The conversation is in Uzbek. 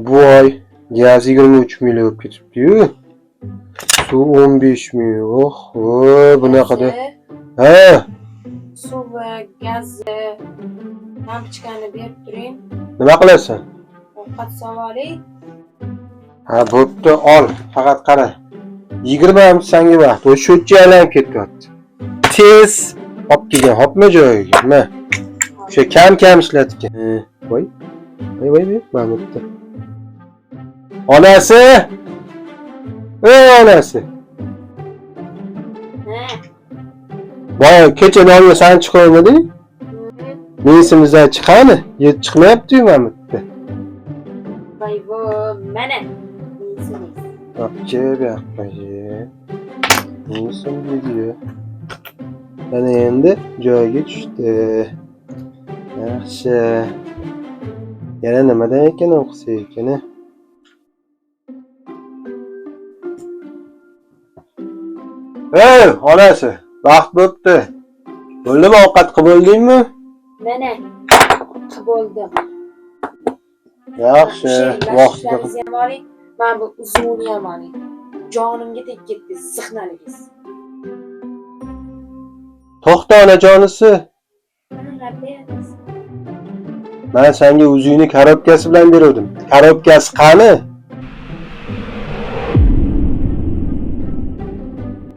bu oy gaz 23 million bo'lib ketibdi-yu. Suv 15 million. Oh, bunaqada. Ha. Suv va gazni lampochkani berib turing. Nima qilasan? Ovqat savoli. Ha, bo'pti, ol. Faqat qara. 20 minut senga vaqt. O sho'tcha aylanib ketyapti. Tez olib kelgan, hopma joyiga. Mana. O'sha kam ishlatgan. Voy. Voy, Mahmudda. Onasi? Onasi. Voy, kecha nonga san chiqolmading? Mensimizdan chiqani? Yeb chiqmayapti-yu Mahmudda. Voy, mana. Mensimiz. Apche, yoqqa. Mensim dedi. Mana endi joyiga tushdi. Yaxshi. Yana nimadan ekan o'qisa ekan? Ey, onasi, vaqt bo'pti. Bo'ldimi, ovqat qilib bo'ldingmi? Mana, qildim. Yaxshi, vaqtda. Men bu uzun ham oling. Jonimga tegib ketdi zihnalingiz. To'xta onajonisi. Men senga uzuyni korobkasi bilan berdim. Korobkasi qani?